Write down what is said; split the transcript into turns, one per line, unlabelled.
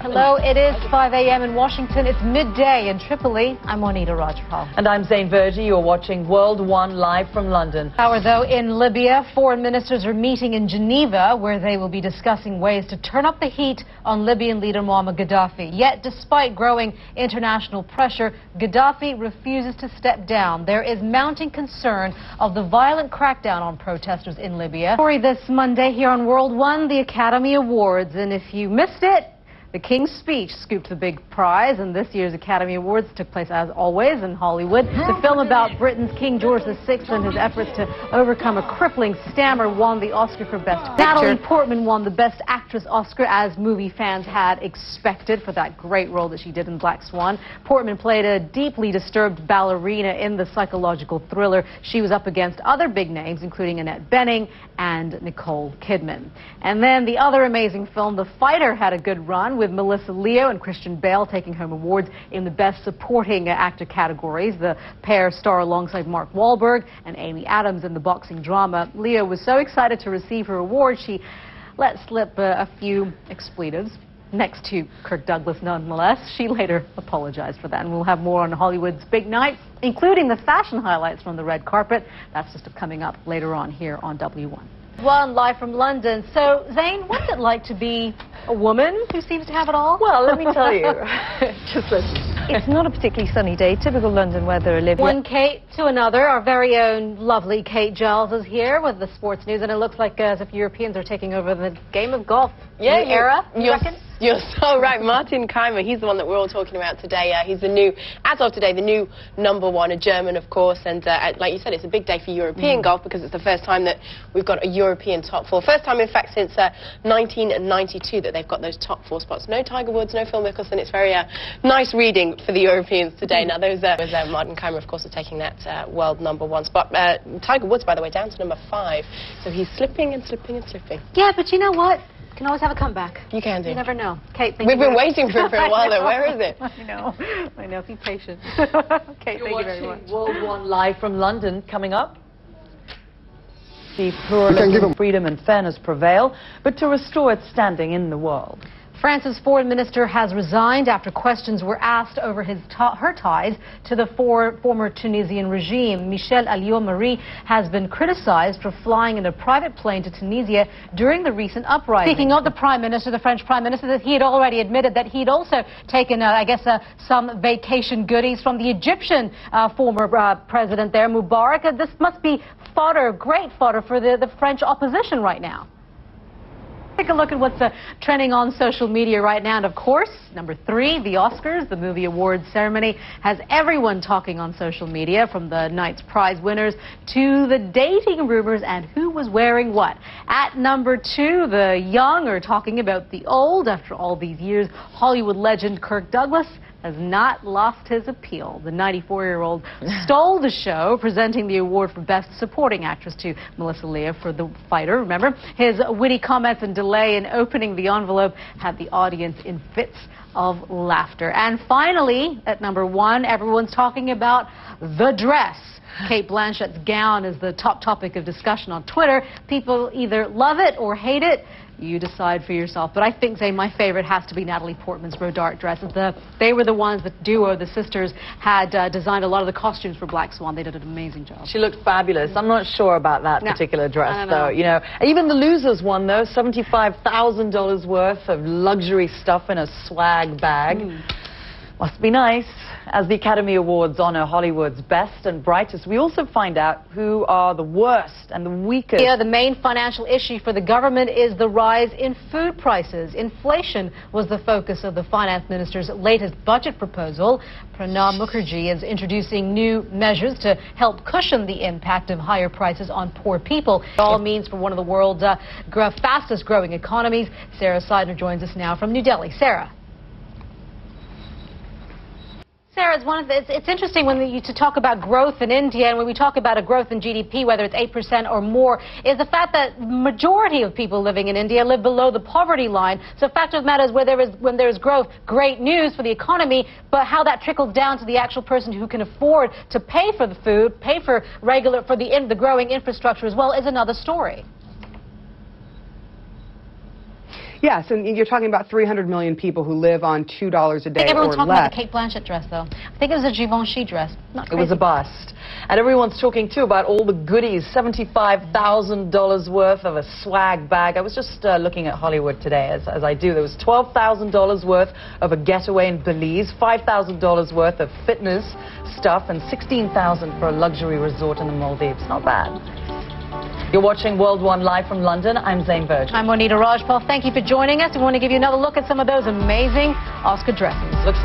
Hello, it is 5 a.m. in Washington. It's midday in Tripoli. I'm Monita, Rajpal.
And I'm Zain Verji. You're watching World One live from London.
However, though, in Libya, foreign ministers are meeting in Geneva, where they will be discussing ways to turn up the heat on Libyan leader Muammar Gaddafi. Yet, despite growing international pressure, Gaddafi refuses to step down. There is mounting concern of the violent crackdown on protesters in Libya. Story this Monday here on World One, the Academy Awards. And if you missed it, the King's Speech scooped the big prize, and this year's Academy Awards took place, as always, in Hollywood. The film about Britain's King George VI and his efforts to overcome a crippling stammer won the Oscar for Best Picture. Natalie Portman won the Best Actress Oscar, as movie fans had expected, for that great role that she did in Black Swan. Portman played a deeply disturbed ballerina in the psychological thriller. She was up against other big names, including Annette Bening and Nicole Kidman. And then the other amazing film, The Fighter, had a good run, with Melissa Leo and Christian Bale taking home awards in the Best Supporting Actor categories. The pair star alongside Mark Wahlberg and Amy Adams in the boxing drama. Leo was so excited to receive her award, she let slip a few expletives. Next to Kirk Douglas, nonetheless. She later apologized for that. And we'll have more on Hollywood's big nights, including the fashion highlights from the red carpet. That's just coming up later on here on W1. One live from London. So, Zain, what's it like to be a woman who seems to have it all?
Well, let me tell you. Just listen.
It's not a particularly sunny day. Typical London weather, Olivia.
One Kate to another. Our very own lovely Kate Giles is here with the sports news, and it looks like as if Europeans are taking over the game of golf.
Yeah,
New era, you reckon?
You're so right. Martin Keimer, he's the one that we're all talking about today. He's the new, as of today, the new #1, a German, of course. And like you said, it's a big day for European golf because it's the first time that we've got a European top four. First time, in fact, since 1992 that they've got those top 4 spots. No Tiger Woods, no Phil Mickelson. It's very nice reading for the Europeans today. Now, those Martin Keimer, of course, are taking that world #1 spot. Tiger Woods, by the way, down to #5. So he's slipping and slipping and slipping.
Yeah, but you know what? You can always have a comeback.
You can do.
You never know. Kate,
we've been waiting for it for a while, though. Where is it?
I know. Be patient. Kate, thank you very much.
World One live from London coming up. See pluralism, freedom and fairness prevail, but to restore its standing in the world.
France's foreign minister has resigned after questions were asked over her ties to the former Tunisian regime. Michel Alliot-Marie has been criticized for flying in a private plane to Tunisia during the recent uprising. Speaking of the Prime Minister, the French Prime Minister, that he had already admitted that he'd also taken, some vacation goodies from the Egyptian former president there, Mubarak. This must be fodder, great fodder for the French opposition right now. Take a look at what's trending on social media right now. And of course, #3, the Oscars, the movie awards ceremony, has everyone talking on social media, from the night's prize winners to the dating rumors and who was wearing what. At #2, the young are talking about the old. After all these years, Hollywood legend Kirk Douglas has not lost his appeal. The 94-year-old stole the show, presenting the award for Best Supporting Actress to Melissa Leo for The Fighter. Remember, his witty comments and delay in opening the envelope had the audience in fits of laughter. And finally, at #1, everyone's talking about the dress. Cate Blanchett's gown is the top topic of discussion on Twitter. People either love it or hate it. You decide for yourself. But I think, Zain, my favorite has to be Natalie Portman's Rodarte dress. They were the ones, the duo, the sisters, had designed a lot of the costumes for Black Swan. They did an amazing job.
She looked fabulous. I'm not sure about that particular dress, though. You know, even the losers won, though, $75,000 worth of luxury stuff in a swag bag. Must be nice. As the Academy Awards honor Hollywood's best and brightest, we also find out who are the worst and the weakest. Yeah, the main financial issue for the government is the rise in food prices. Inflation was the focus of the finance minister's latest budget proposal. Pranab Mukherjee is introducing new measures to help cushion the impact of higher prices on poor people. It all means for one of the world's fastest growing economies. Sarah Seidner joins us now from New Delhi. Sarah. Sarah, it's interesting when you talk about growth in India, and when we talk about a growth in GDP, whether it's 8% or more, is the fact that the majority of people living in India live below the poverty line. So the fact of the matter is, when there is growth, great news for the economy, but how that trickles down to the actual person who can afford to pay for the food, pay for the growing infrastructure as well, is another story.
Yes, and you're talking about 300 million people who live on $2 a day or less.
I think everyone's talking about the Kate Blanchett dress, though. I think it was a Givenchy dress. Not crazy.
It was a bust. And everyone's talking, too, about all the goodies. $75,000 worth of a swag bag. I was just looking at Hollywood today, as I do. There was $12,000 worth of a getaway in Belize, $5,000 worth of fitness stuff, and $16,000 for a luxury resort in the Maldives. Not bad. You're watching World One live from London. I'm Zain Virgin.
I'm Monita Rajpal. Thank you for joining us. We want to give you another look at some of those amazing Oscar dresses.
Looks like